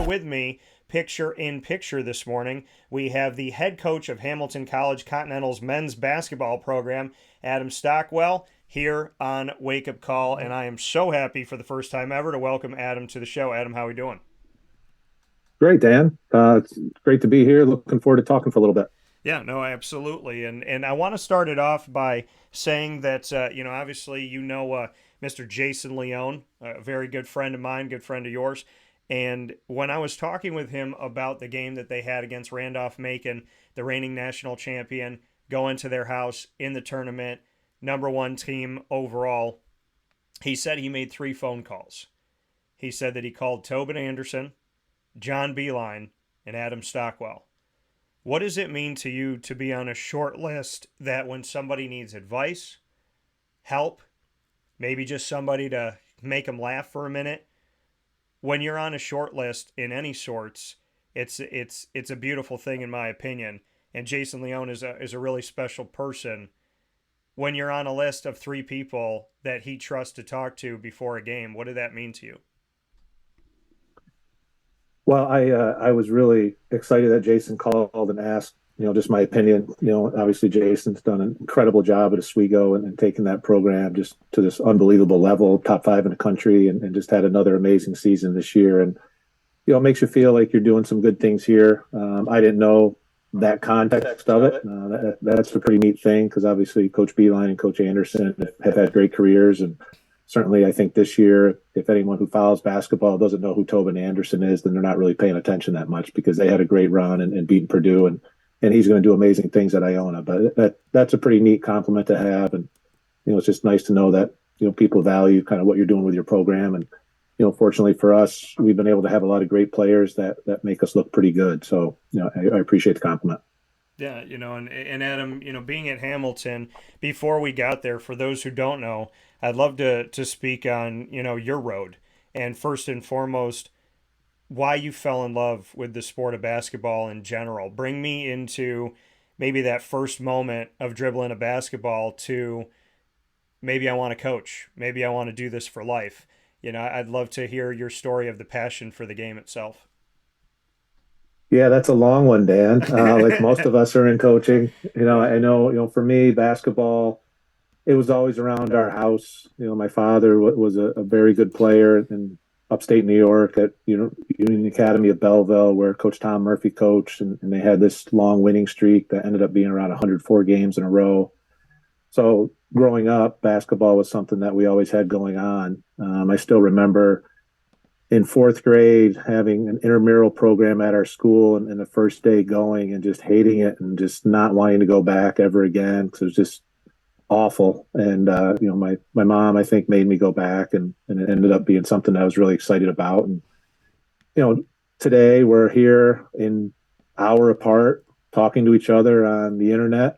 with me, picture in picture this morning, we have the head coach of Hamilton College Continentals men's basketball program, Adam Stockwell, here on Wake Up Call. And I am so happy for the first time ever to welcome Adam to the show. Adam, how are we doing? Great, Dan. It's great to be here. Looking forward to talking for a little bit. Yeah, no, absolutely. And I want to start it off by saying that, obviously, Mr. Jason Leone, a very good friend of mine, good friend of yours. And when I was talking with him about the game that they had against Randolph-Macon, the reigning national champion, going to their house in the tournament, number one team overall, he said he made 3 phone calls. He said that he called Tobin Anderson, John Beilein, and Adam Stockwell. What does it mean to you to be on a short list that when somebody needs advice, help, maybe just somebody to make them laugh for a minute, when you're on a short list in any sorts, it's a beautiful thing in my opinion. And Jason Leone is a really special person. When you're on a list of 3 people that he trusts to talk to before a game, what did that mean to you? Well, I was really excited that Jason called and asked, just my opinion. Obviously Jason's done an incredible job at Oswego and taken that program just to this unbelievable level, top 5 in the country, and just had another amazing season this year. And, it makes you feel like you're doing some good things here. I didn't know that context of it. That's a pretty neat thing because obviously Coach Beilein and Coach Anderson have had great careers, and certainly, I think this year, if anyone who follows basketball doesn't know who Tobin Anderson is, then they're not really paying attention that much because they had a great run and beating Purdue, and he's going to do amazing things at Iona. But that's a pretty neat compliment to have, and it's just nice to know that people value kind of what you're doing with your program, and fortunately for us, we've been able to have a lot of great players that make us look pretty good. So I appreciate the compliment. Yeah, and Adam, being at Hamilton, before we got there, for those who don't know, I'd love to speak on, your road. And first and foremost, why you fell in love with the sport of basketball in general. Bring me into maybe that first moment of dribbling a basketball to maybe I want to coach. Maybe I want to do this for life. I'd love to hear your story of the passion for the game itself. Yeah, that's a long one, Dan. Like most of us are in coaching. I know, for me, basketball, it was always around our house. My father was a very good player in upstate New York at Union Academy of Belleville, where Coach Tom Murphy coached, and they had this long winning streak that ended up being around 104 games in a row. So growing up, basketball was something that we always had going on. I still remember in 4th grade having an intramural program at our school and the first day going and just hating it and just not wanting to go back ever again because it was just awful. And my mom, I think, made me go back, and it ended up being something I was really excited about. And today we're here an hour apart talking to each other on the internet.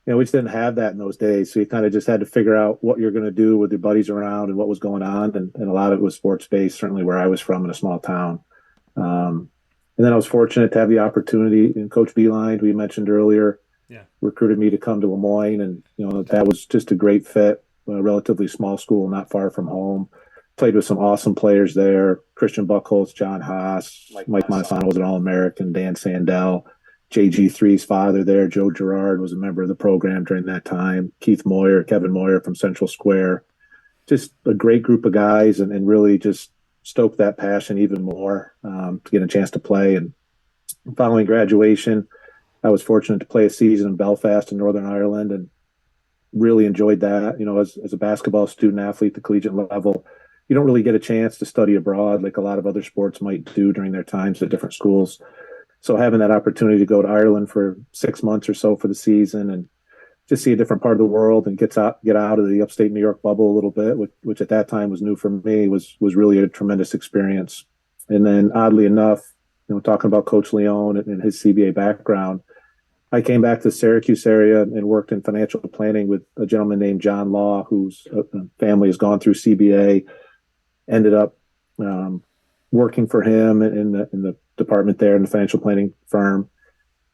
We just didn't have that in those days. So you kind of just had to figure out what you're going to do with your buddies around and what was going on. And a lot of it was sports-based, certainly where I was from in a small town. And then I was fortunate to have the opportunity, and Coach Beilein, who you mentioned earlier, recruited me to come to LeMoyne. And, that was just a great fit, a relatively small school, not far from home. Played with some awesome players there. Christian Buckholz, John Haas, Mike Montesano was an All-American, Dan Sandell. JG3's father there, Joe Girard, was a member of the program during that time. Kevin Moyer from Central Square. Just a great group of guys, and really just stoked that passion even more to get a chance to play. And following graduation, I was fortunate to play a season in Belfast in Northern Ireland and really enjoyed that. As a basketball student athlete at the collegiate level, you don't really get a chance to study abroad like a lot of other sports might do during their times at different schools. So having that opportunity to go to Ireland for 6 months or so for the season and just see a different part of the world and get out of the upstate New York bubble a little bit, which at that time was new for me, was really a tremendous experience. And then oddly enough, talking about Coach Leone and his CBA background, I came back to the Syracuse area and worked in financial planning with a gentleman named John Law, whose family has gone through CBA, ended up working for him in the department there in the financial planning firm.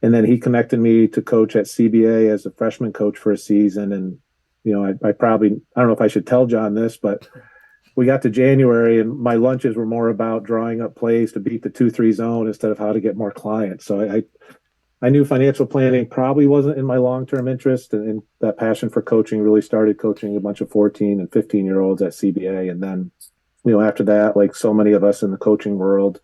And then he connected me to coach at CBA as a freshman coach for a season. And, I don't know if I should tell John this, but we got to January and my lunches were more about drawing up plays to beat the 2-3 zone instead of how to get more clients. So I knew financial planning probably wasn't in my long-term interest, and that passion for coaching really started coaching a bunch of 14 and 15-year-olds at CBA. And then, after that, like so many of us in the coaching world,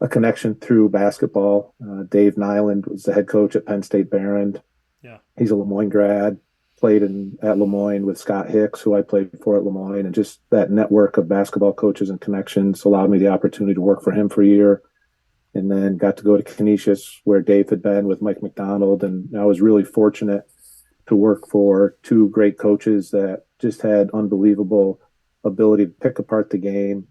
a connection through basketball. Dave Nyland was the head coach at Penn State Behrend. Yeah. He's a LeMoyne grad, played at LeMoyne with Scott Hicks, who I played for at LeMoyne. And just that network of basketball coaches and connections allowed me the opportunity to work for him for a year. And then got to go to Canisius, where Dave had been with Mike McDonald. And I was really fortunate to work for two great coaches that just had unbelievable ability to pick apart the game,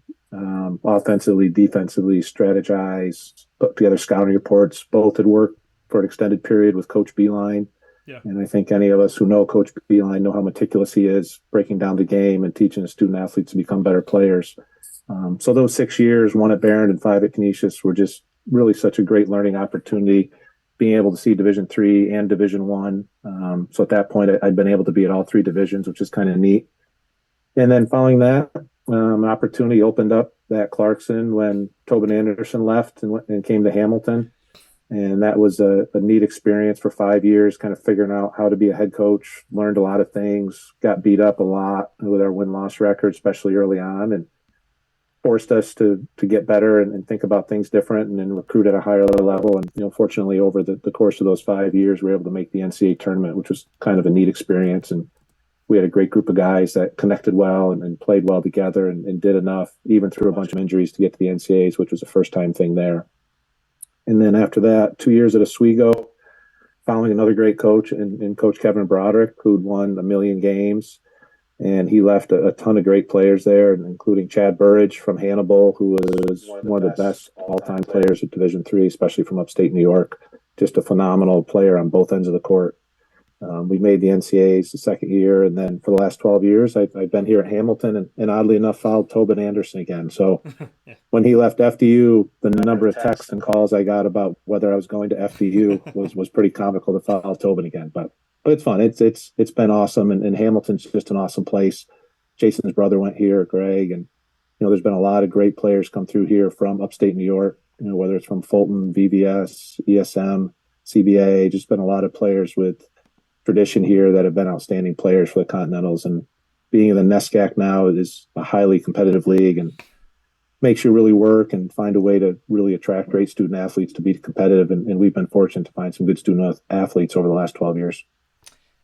offensively, defensively, strategize, put together scouting reports. Both had worked for an extended period with Coach Beeline. Yeah. And I think any of us who know Coach Beeline know how meticulous he is breaking down the game and teaching the student athletes to become better players. So those 6 years, one at Behrend and 5 at Canisius, were just really such a great learning opportunity, being able to see Division III and Division I. So at that point, I'd been able to be at all 3 divisions, which is kind of neat. And then following that, an opportunity opened up at Clarkson when Tobin Anderson left and came to Hamilton. And that was a neat experience for 5 years, kind of figuring out how to be a head coach, learned a lot of things, got beat up a lot with our win-loss record, especially early on, and forced us to get better and think about things different and then recruit at a higher level. And, fortunately, over the course of those 5 years, we were able to make the NCAA tournament, which was kind of a neat experience. And we had a great group of guys that connected well and played well together and did enough, even through a bunch of injuries, to get to the NCAAs, which was a first-time thing there. And then after that, 2 years at Oswego, following another great coach and Coach Kevin Broderick, who'd won 1 million games. And he left a ton of great players there, including Chad Burridge from Hannibal, who was one of the best all-time players at Division III, especially from upstate New York. Just a phenomenal player on both ends of the court. We made the NCAAs the second year, and then for the last 12 years, I've been here at Hamilton, and oddly enough, followed Tobin Anderson again. So when he left FDU, the number of texts and calls I got about whether I was going to FDU was pretty comical to follow Tobin again. But it's fun. It's been awesome, and Hamilton's just an awesome place. Jason's brother went here, Greg, and there's been a lot of great players come through here from upstate New York. Whether it's from Fulton, VBS, ESM, CBA, just been a lot of players with tradition here that have been outstanding players for the Continentals. And being in the NESCAC now is a highly competitive league and makes you really work and find a way to really attract great student athletes to be competitive. And we've been fortunate to find some good student athletes over the last 12 years.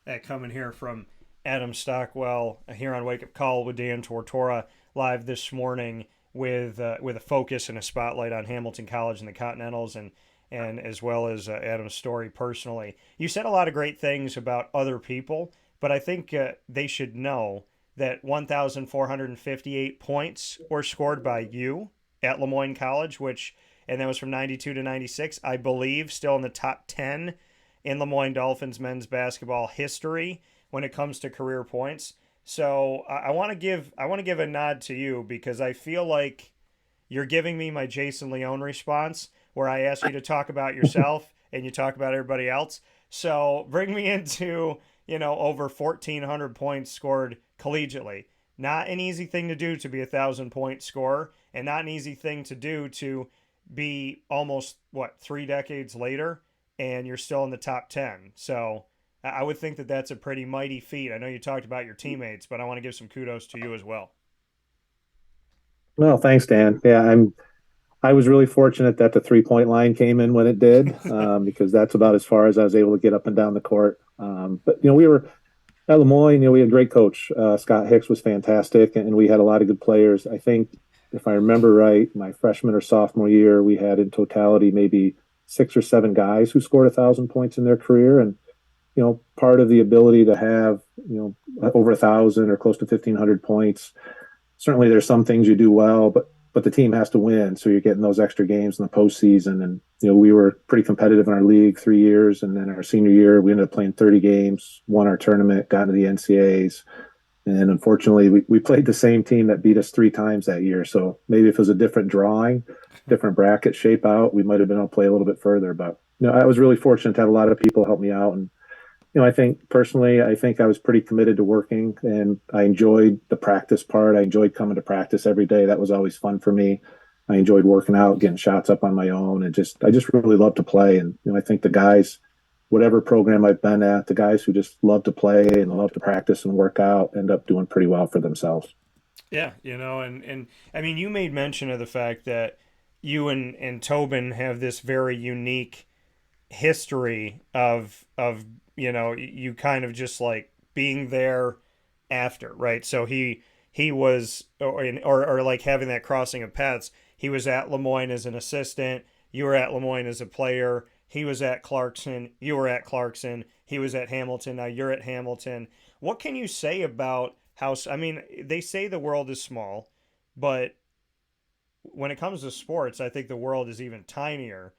That coming here from Adam Stockwell here on Wake Up Call with Dan Tortora, live this morning with a focus and a spotlight on Hamilton College and the Continentals, and as well as Adam's story personally. You said a lot of great things about other people, but I think they should know that 1,458 points were scored by you at LeMoyne College, and that was from 92 to 96, I believe, still in the top 10 in LeMoyne Dolphins men's basketball history when it comes to career points. So I want to give a nod to you, because I feel like you're giving me my Jason Leone response, where I ask you to talk about yourself and you talk about everybody else. So bring me into, over 1,400 points scored collegiately. Not an easy thing to do to be 1,000-point scorer, and not an easy thing to do to be almost, 3 decades later, and you're still in the top 10. So I would think that that's a pretty mighty feat. I know you talked about your teammates, but I want to give some kudos to you as well. Well, thanks, Dan. Yeah, I was really fortunate that the 3-point line came in when it did, because that's about as far as I was able to get up and down the court. But we were at LeMoyne. We had a great coach. Scott Hicks was fantastic, and we had a lot of good players. I think, if I remember right, my freshman or sophomore year, we had in totality maybe 6 or 7 guys who scored 1,000 points in their career. And part of the ability to have over 1,000 or close to 1,500 points. Certainly, there's some things you do well, but the team has to win. So you're getting those extra games in the postseason. And, we were pretty competitive in our league 3 years. And then our senior year, we ended up playing 30 games, won our tournament, got into the NCAAs. And unfortunately, we played the same team that beat us 3 times that year. So maybe if it was a different drawing, different bracket shape out, we might have been able to play a little bit further. But, I was really fortunate to have a lot of people help me out. And, I think personally, I think I was pretty committed to working, and I enjoyed the practice part. I enjoyed coming to practice every day. That was always fun for me. I enjoyed working out, getting shots up on my own, and I just really love to play. And I think the guys, whatever program I've been at, the guys who just love to play and love to practice and work out end up doing pretty well for themselves. Yeah, and I mean, you made mention of the fact that you and Tobin have this very unique history of you kind of just like being there after, right? So he was or like having that crossing of paths. He was at LeMoyne as an assistant. You were at LeMoyne as a player. He was at Clarkson. You were at Clarkson. He was at Hamilton. Now you're at Hamilton. What can you say about how? I mean, they say the world is small, but when it comes to sports, I think the world is even tinier.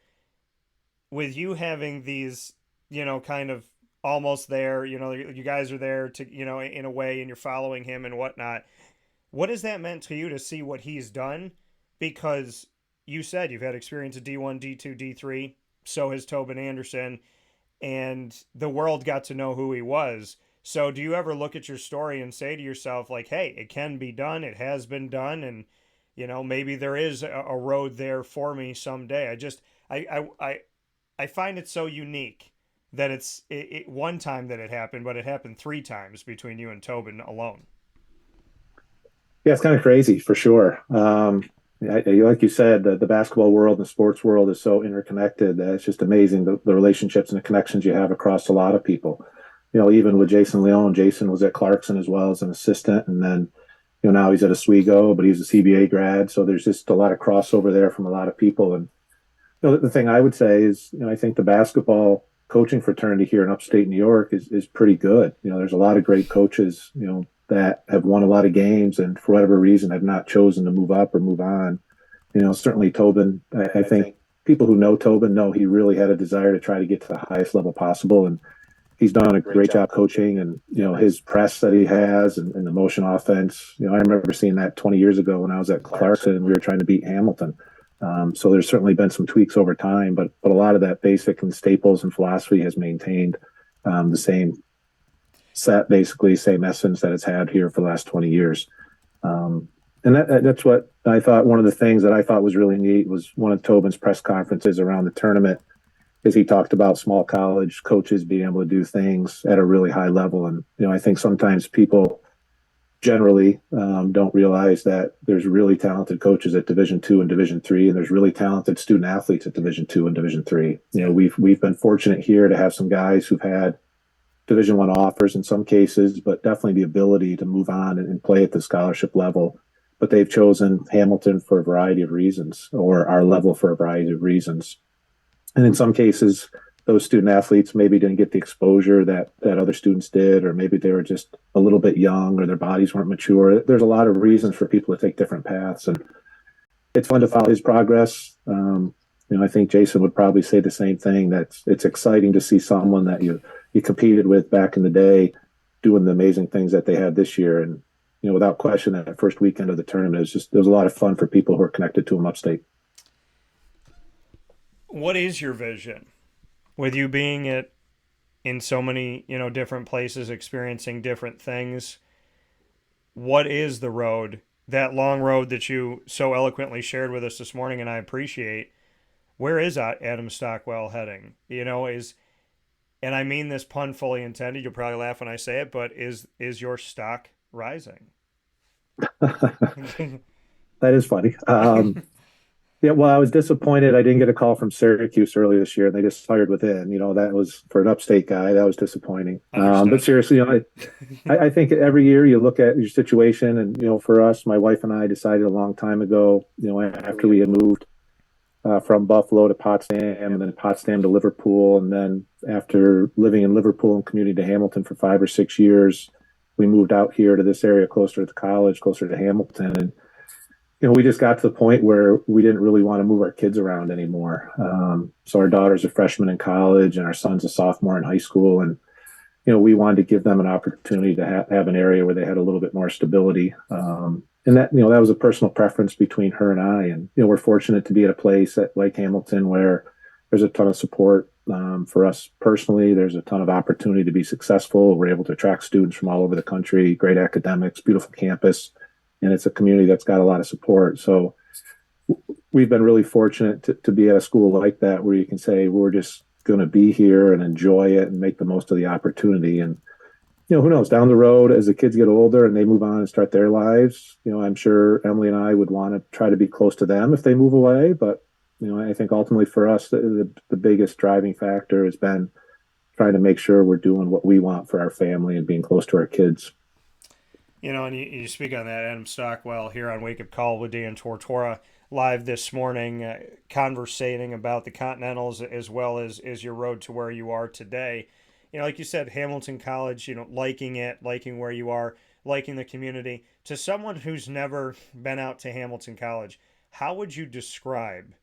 With you having these, kind of almost there, you guys are there to, in a way, and you're following him and whatnot. What has that meant to you to see what he's done? Because you said you've had experience at D1, D2, D3. So has Tobin Anderson, and the world got to know who he was. So do you ever look at your story and say to yourself, like, hey, it can be done, it has been done, and maybe there is a road there for me someday. I find it so unique that it one time that it happened, but it happened three times between you and Tobin alone. Yeah, it's kind of crazy for sure. Like you said, the basketball world and the sports world is so interconnected that it's just amazing the relationships and the connections you have across a lot of people. Even with Jason Leone, Jason was at Clarkson as well as an assistant, and then now he's at Oswego, but he's a CBA grad, so there's just a lot of crossover there from a lot of people. And the thing I would say is, I think the basketball coaching fraternity here in upstate New York is pretty good. There's a lot of great coaches, that have won a lot of games and for whatever reason have not chosen to move up or move on. Certainly Tobin, I think people who know Tobin know he really had a desire to try to get to the highest level possible. And he's done a great job coaching, and, his press that he has and the motion offense. I remember seeing that 20 years ago when I was at Clarkson and we were trying to beat Hamilton. So there's certainly been some tweaks over time, but a lot of that basic and staples and philosophy has maintained the same set, basically same essence that it's had here for the last 20 years. And that's what I thought. One of the things that I thought was really neat was one of Tobin's press conferences around the tournament, is he talked about small college coaches being able to do things at a really high level. And, I think sometimes people generally don't realize that there's really talented coaches at Division II and Division III, and there's really talented student athletes at Division II and Division III. We've been fortunate here to have some guys who've had Division I offers in some cases, but definitely the ability to move on and play at the scholarship level. But they've chosen Hamilton for a variety of reasons, or our level for a variety of reasons. And in some cases, those student athletes maybe didn't get the exposure that other students did, or maybe they were just a little bit young, or their bodies weren't mature. There's a lot of reasons for people to take different paths, and it's fun to follow his progress. I think Jason would probably say the same thing, that it's exciting to see someone that you competed with back in the day doing the amazing things that they had this year. And, without question, that first weekend of the tournament, it was a lot of fun for people who are connected to him upstate. What is your vision with you being in so many, different places, experiencing different things? What is the road, that long road that you so eloquently shared with us this morning, and I appreciate? Where is Adam Stockwell heading? And I mean this pun fully intended. You'll probably laugh when I say it, but is your stock rising? That is funny. Yeah, well, I was disappointed I didn't get a call from Syracuse earlier this year, and they just fired within. That was, for an upstate guy, that was disappointing. But seriously, I think every year you look at your situation, and, for us, my wife and I decided a long time ago, after we had moved from Buffalo to Potsdam, and then Potsdam to Liverpool, and then after living in Liverpool and commuting to Hamilton for 5 or 6 years, we moved out here to this area closer to the college, closer to Hamilton, and we just got to the point where we didn't really want to move our kids around anymore. So our daughter's a freshman in college, and our son's a sophomore in high school, and we wanted to give them an opportunity to have an area where they had a little bit more stability. And that was a personal preference between her and I. And we're fortunate to be at a place like Hamilton where there's a ton of support For us personally, there's a ton of opportunity to be successful. We're able to attract students from all over the country, great academics, beautiful campus, and it's a community that's got a lot of support. So we've been really fortunate to be at a school like that where you can say we're just going to be here and enjoy it and make the most of the opportunity. And who knows, down the road as the kids get older and they move on and start their lives, I'm sure Emily and I would want to try to be close to them if they move away. But, I think ultimately for us, the biggest driving factor has been trying to make sure we're doing what we want for our family and being close to our kids. And you speak on that, Adam Stockwell here on Wake Up Call with Dan Tortora live this morning, conversating about the Continentals as well as your road to where you are today. Like you said, Hamilton College, liking it, liking where you are, liking the community. To someone who's never been out to Hamilton College, how would you describe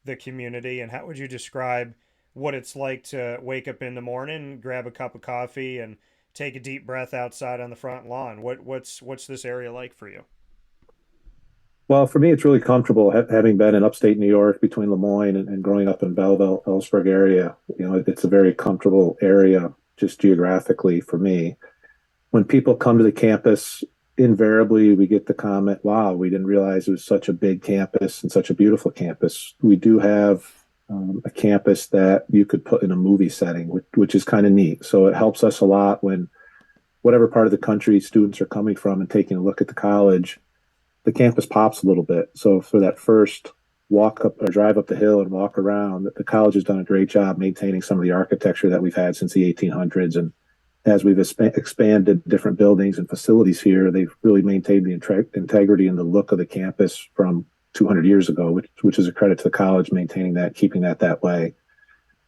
the community and how would you describe what it's like to wake up in the morning, grab a cup of coffee, and take a deep breath outside on the front lawn? What's this area like for you? Well, for me, it's really comfortable having been in upstate New York between LeMoyne and growing up in Belleville, Ellsberg area. It's a very comfortable area just geographically for me. When people come to the campus, invariably we get the comment, wow, we didn't realize it was such a big campus and such a beautiful campus. We do have a campus that you could put in a movie setting, which is kind of neat. So it helps us a lot when whatever part of the country students are coming from and taking a look at the college, the campus pops a little bit. So for that first walk up or drive up the hill and walk around, the college has done a great job maintaining some of the architecture that we've had since the 1800s. And as we've expanded different buildings and facilities here, they've really maintained the integrity and the look of the campus from 200 years ago, which is a credit to the college maintaining that, keeping that way.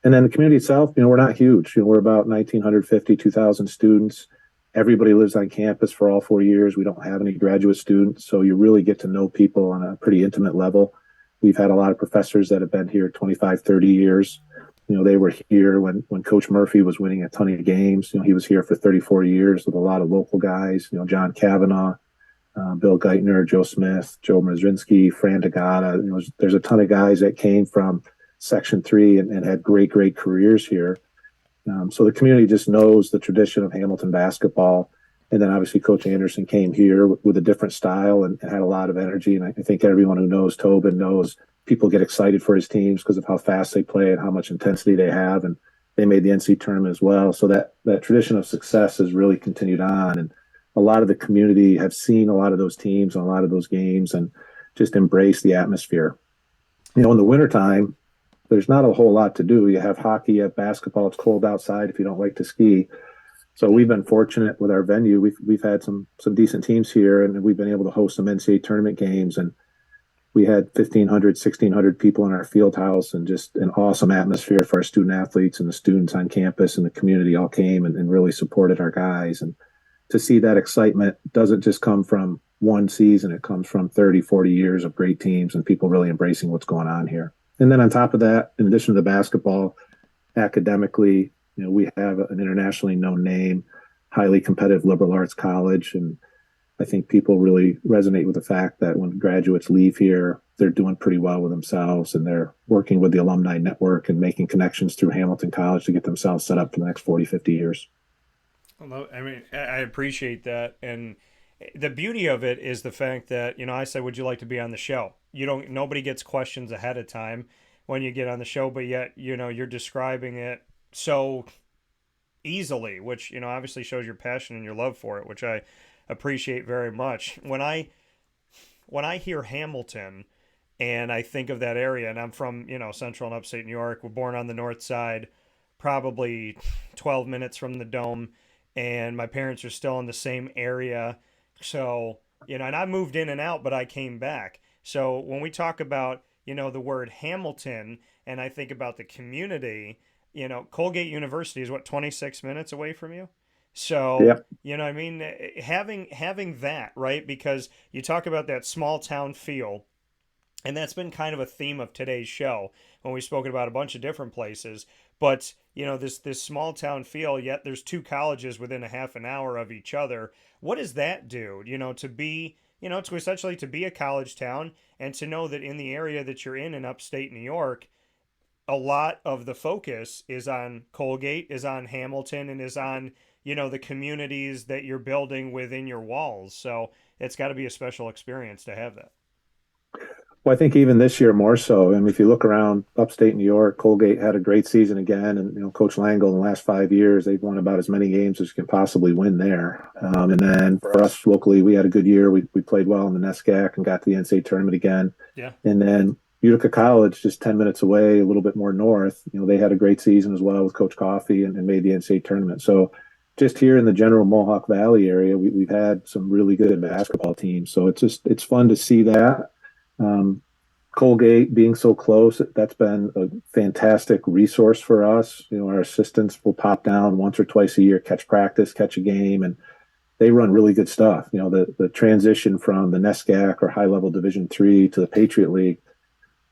And then the community itself, we're not huge. We're about 1,950, 2,000 students. Everybody lives on campus for all 4 years. We don't have any graduate students, so you really get to know people on a pretty intimate level. We've had a lot of professors that have been here 25, 30 years. They were here when Coach Murphy was winning a ton of games. He was here for 34 years with a lot of local guys, John Kavanaugh, Bill Geithner, Joe Smith, Joe Mrzinski, Fran Degata. There's a ton of guys that came from Section 3 and had great careers here. So the community just knows the tradition of Hamilton basketball. And then obviously Coach Anderson came here with a different style and had a lot of energy. And I think everyone who knows Tobin knows people get excited for his teams because of how fast they play and how much intensity they have. And they made the NC tournament as well. So that tradition of success has really continued on. And a lot of the community have seen a lot of those teams and a lot of those games and just embrace the atmosphere. In the wintertime, there's not a whole lot to do. You have hockey, you have basketball. It's cold outside if you don't like to ski. So we've been fortunate with our venue. We've had some decent teams here, and we've been able to host some NCAA tournament games. And we had 1,500, 1,600 people in our field house, and just an awesome atmosphere for our student athletes, and the students on campus and the community all came and really supported our guys. And to see that excitement doesn't just come from one season. It comes from 30, 40 years of great teams and people really embracing what's going on here. And then on top of that, in addition to the basketball, academically, we have an internationally known name, highly competitive liberal arts college. And I think people really resonate with the fact that when graduates leave here, they're doing pretty well with themselves and they're working with the alumni network and making connections through Hamilton College to get themselves set up for the next 40, 50 years. Well, I appreciate that. And the beauty of it is the fact that, I said, would you like to be on the show? Nobody gets questions ahead of time when you get on the show, but yet, you're describing it so easily, which, obviously shows your passion and your love for it, which I appreciate very much. When I hear Hamilton and I think of that area, and I'm from, central and upstate New York, we're born on the north side, probably 12 minutes from the Dome, and my parents are still in the same area. So, and I moved in and out, but I came back. So when we talk about, the word Hamilton, and I think about the community, Colgate University is 26 minutes away from you. So, Yep. Having that, right? Because you talk about that small town feel, and that's been kind of a theme of today's show when we've spoken about a bunch of different places. But, this small town feel, yet there's two colleges within a half an hour of each other. What does that do, to be, to essentially to be a college town and to know that in the area that you're in upstate New York, a lot of the focus is on Colgate, is on Hamilton, and is on, the communities that you're building within your walls. So it's got to be a special experience to have that. Well, I think even this year more so. I mean, if you look around upstate New York, Colgate had a great season again, and Coach Langle in the last 5 years, they've won about as many games as you can possibly win there. And then for us locally, we had a good year. We played well in the NESCAC and got to the NCAA tournament again. Yeah. And then Utica College, just 10 minutes away, a little bit more north, they had a great season as well with Coach Coffey and made the NCAA tournament. So just here in the general Mohawk Valley area, we've had some really good basketball teams. So it's fun to see that. Colgate being so close, that's been a fantastic resource for us. Our assistants will pop down once or twice a year, catch practice, catch a game, and they run really good stuff. The transition from the NESCAC or high level Division III to the Patriot League,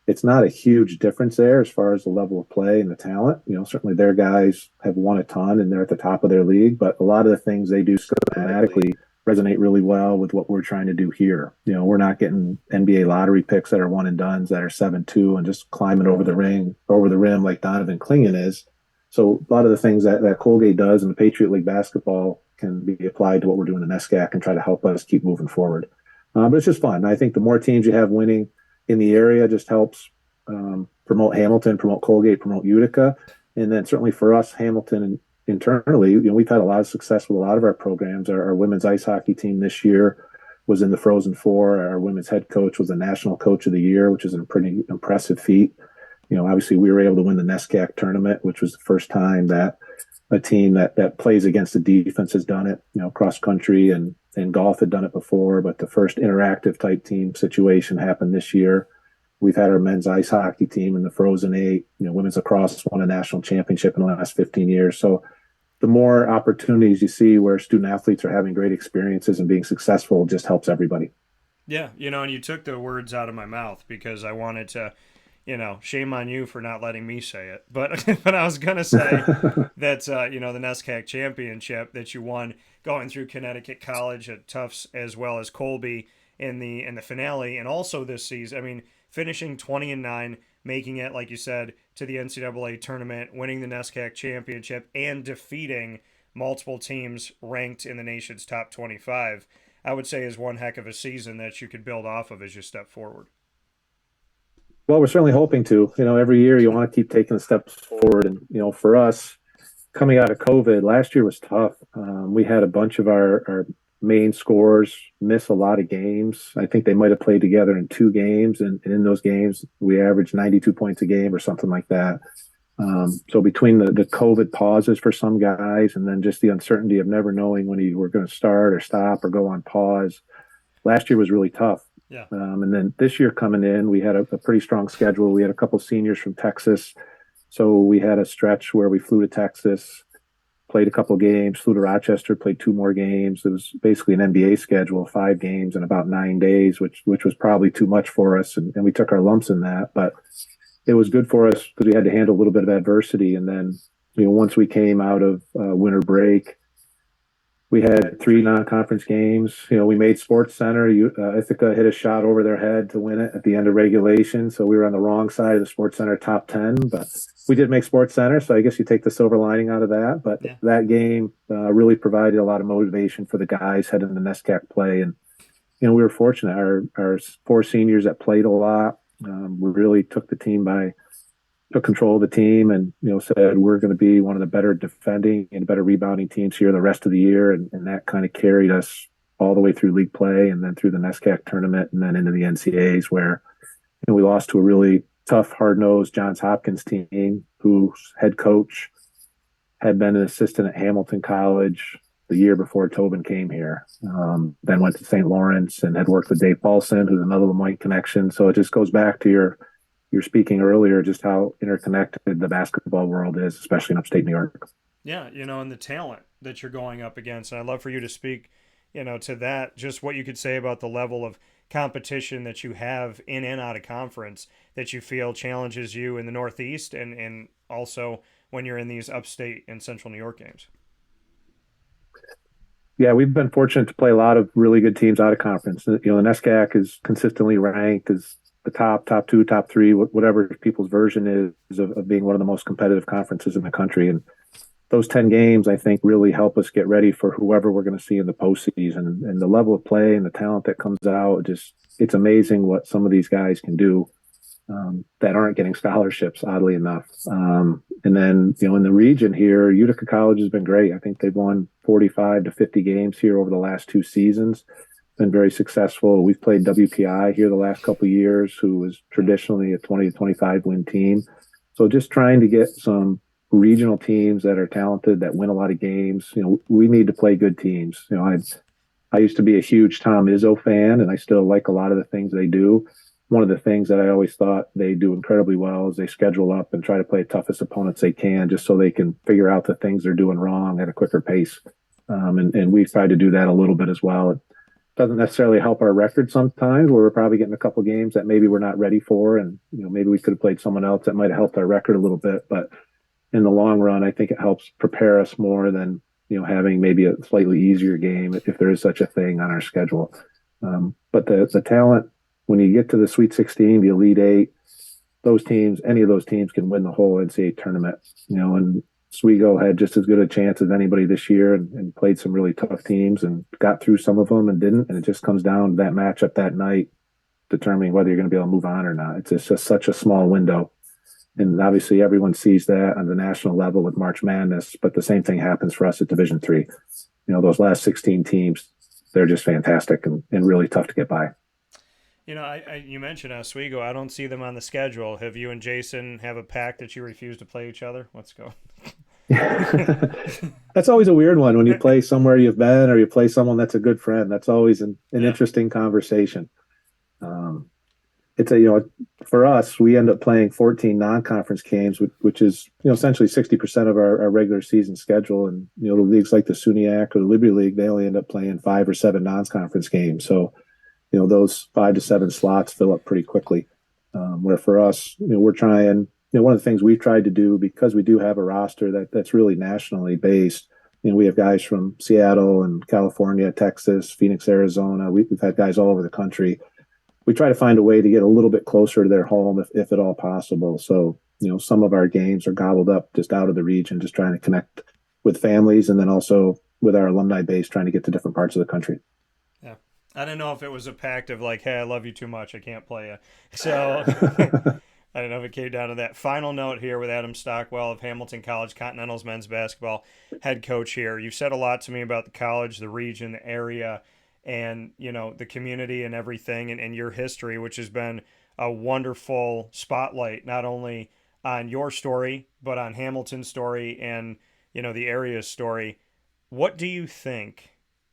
it's not a huge difference there as far as the level of play and the talent. Certainly their guys have won a ton and they're at the top of their league, but a lot of the things they do schematically resonate really well with what we're trying to do here. We're not getting NBA lottery picks that are one and dones that are 7-2 and just climbing over the rim like Donovan Clingan is. So a lot of the things that Colgate does in the Patriot League basketball can be applied to what we're doing in NESCAC and try to help us keep moving forward. But it's just fun. I think the more teams you have winning in the area just helps promote Hamilton, promote Colgate, promote Utica. And then certainly for us, Hamilton and internally, we've had a lot of success with a lot of our programs. Our women's ice hockey team this year was in the Frozen Four. Our women's head coach was the National Coach of the Year, which is a pretty impressive feat. Obviously we were able to win the NESCAC tournament, which was the first time that a team that plays against the defense has done it. Cross country and golf had done it before, but the first interactive type team situation happened this year. We've had our men's ice hockey team in the Frozen Eight. Women's lacrosse won a national championship in the last 15 years. So the more opportunities you see where student athletes are having great experiences and being successful just helps everybody. Yeah, and you took the words out of my mouth because I wanted to, shame on you for not letting me say it. But but I was going to say that, the NESCAC championship that you won going through Connecticut College at Tufts as well as Colby in the finale, and also this season. I mean, finishing 20-9, making it, like you said, to the NCAA tournament, winning the NESCAC championship, and defeating multiple teams ranked in the nation's top 25, I would say is one heck of a season that you could build off of as you step forward. Well, we're certainly hoping to. Every year you want to keep taking steps forward. And, for us, coming out of COVID, last year was tough. We had a bunch of our main scorers miss a lot of games. I think they might have played together in 2 games, and in those games we averaged 92 points a game or something like that. So between the COVID pauses for some guys and then just the uncertainty of never knowing when you were going to start or stop or go on pause, last year was really tough. Yeah. And then this year coming in, we had a pretty strong schedule. We had a couple seniors from Texas, so we had a stretch where we flew to Texas, played a couple games, flew to Rochester, played 2 more games. It was basically an NBA schedule, 5 games in about 9 days, which was probably too much for us. And we took our lumps in that, but it was good for us because we had to handle a little bit of adversity. And then, once we came out of winter break, we had 3 non-conference games. We made Sports Center. Ithaca hit a shot over their head to win it at the end of regulation. So we were on the wrong side of the Sports Center top 10, but we did make Sports Center. So I guess you take the silver lining out of that. But yeah, that game really provided a lot of motivation for the guys heading into NESCAC play. And, we were fortunate. Our 4 seniors that played a lot, we really took control of the team and, said, we're going to be one of the better defending and better rebounding teams here the rest of the year. And that kind of carried us all the way through league play and then through the NESCAC tournament and then into the NCAAs where, we lost to a really tough, hard-nosed Johns Hopkins team whose head coach had been an assistant at Hamilton College the year before Tobin came here. Then went to St. Lawrence and had worked with Dave Paulson, who's another LeMoyne connection. So it just goes back to you're speaking earlier, just how interconnected the basketball world is, especially in upstate New York. Yeah, and the talent that you're going up against. And I'd love for you to speak, to that, just what you could say about the level of competition that you have in and out of conference that you feel challenges you in the Northeast and also when you're in these upstate and central New York games. Yeah, we've been fortunate to play a lot of really good teams out of conference. The NESCAC is consistently ranked as the top two, top three, whatever people's version is of being one of the most competitive conferences in the country. And those 10 games, I think, really help us get ready for whoever we're going to see in the postseason. And the level of play and the talent that comes out, it's amazing what some of these guys can do that aren't getting scholarships, oddly enough. And then, in the region here, Utica College has been great. I think they've won 45 to 50 games here over the last 2 seasons. Been very successful. We've played WPI here the last couple of years, who was traditionally a 20 to 25 win team. So just trying to get some regional teams that are talented, that win a lot of games. We need to play good teams. I used to be a huge Tom Izzo fan, and I still like a lot of the things they do. One of the things that I always thought they do incredibly well is they schedule up and try to play the toughest opponents they can, just so they can figure out the things they're doing wrong at a quicker pace. And we've tried to do that a little bit as well. It doesn't necessarily help our record sometimes, where we're probably getting a couple games that maybe we're not ready for, and maybe we could have played someone else that might have helped our record a little bit. But in the long run, I think it helps prepare us more than having maybe a slightly easier game, if there is such a thing, on our schedule. But the talent, when you get to the Sweet 16, the Elite Eight, those teams, any of those teams can win the whole NCAA tournament. And Oswego had just as good a chance as anybody this year, and played some really tough teams and got through some of them and didn't. And it just comes down to that matchup that night determining whether you're going to be able to move on or not. It's just such a small window. And obviously everyone sees that on the national level with March Madness, but the same thing happens for us at Division III. Those last 16 teams, they're just fantastic and really tough to get by. You mentioned Oswego. I don't see them on the schedule. Have you and Jason have a pact that you refuse to play each other? Let's go. That's always a weird one when you play somewhere you've been, or you play someone that's a good friend. That's always an interesting conversation. It's for us, we end up playing 14 non-conference games, which is essentially 60% of our regular season schedule. And the leagues like the SUNYAC or the Liberty League, they only end up playing 5 or 7 non-conference games. So those 5 to 7 slots fill up pretty quickly. Where for us, we're trying. One of the things we've tried to do, because we do have a roster that's really nationally based. We have guys from Seattle and California, Texas, Phoenix, Arizona. We've had guys all over the country. We try to find a way to get a little bit closer to their home if at all possible. So, some of our games are gobbled up just out of the region, just trying to connect with families, and then also with our alumni base, trying to get to different parts of the country. Yeah. I don't know if it was a pact of like, hey, I love you too much, I can't play you. So I don't know if it came down to that. Final note here with Adam Stockwell of Hamilton College, Continentals men's basketball head coach here. You've said a lot to me about the college, the region, the area, and the community and everything, and your history, which has been a wonderful spotlight, not only on your story, but on Hamilton's story and the area's story. What do you think,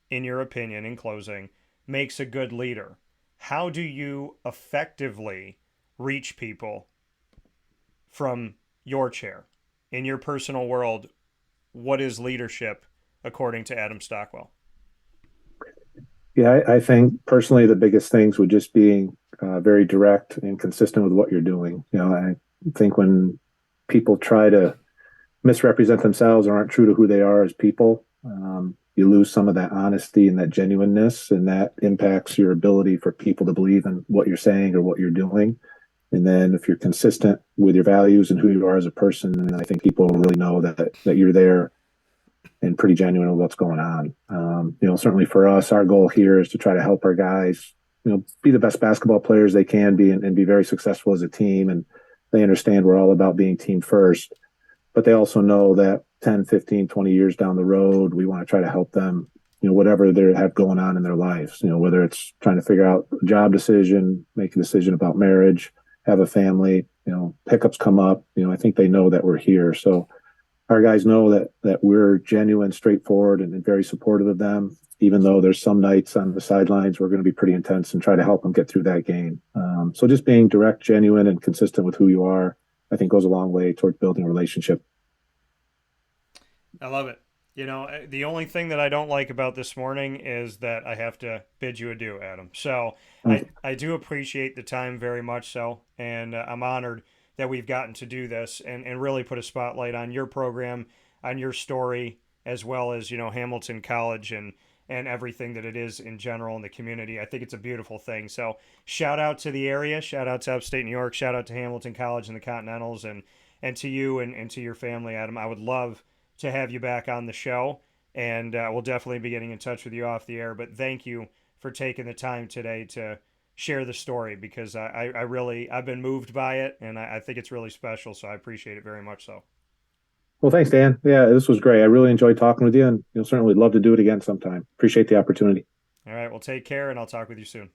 in your opinion, in closing, makes a good leader? How do you effectively reach people from your chair? In your personal world, what is leadership according to Adam Stockwell? Yeah, I think personally the biggest things would just being very direct and consistent with what you're doing. I think when people try to misrepresent themselves or aren't true to who they are as people, you lose some of that honesty and that genuineness, and that impacts your ability for people to believe in what you're saying or what you're doing. And then if you're consistent with your values and who you are as a person, then I think people really know that you're there and pretty genuine with what's going on. Certainly for us, our goal here is to try to help our guys, be the best basketball players they can be, and be very successful as a team. And they understand we're all about being team first, but they also know that 10, 15, 20 years down the road, we want to try to help them, whatever they have going on in their lives, whether it's trying to figure out a job decision, make a decision about marriage, have a family, pickups come up, I think they know that we're here. So our guys know that we're genuine, straightforward, and very supportive of them, even though there's some nights on the sidelines we're going to be pretty intense and try to help them get through that game. So just being direct, genuine, and consistent with who you are, I think goes a long way towards building a relationship. I love it. The only thing that I don't like about this morning is that I have to bid you adieu, Adam. So I do appreciate the time very much so, and I'm honored that we've gotten to do this and really put a spotlight on your program, on your story, as well as, Hamilton College and and everything that it is in general in the community. I think it's a beautiful thing. So shout out to the area, shout out to upstate New York, shout out to Hamilton College and the Continentals, and to you and to your family, Adam. I would love to have you back on the show, and we'll definitely be getting in touch with you off the air. But thank you for taking the time today to share the story, because I've been moved by it, and I think it's really special. So I appreciate it very much. So. Well, thanks, Dan. Yeah, this was great. I really enjoyed talking with you, and certainly love to do it again sometime. Appreciate the opportunity. All right. Well, take care, and I'll talk with you soon.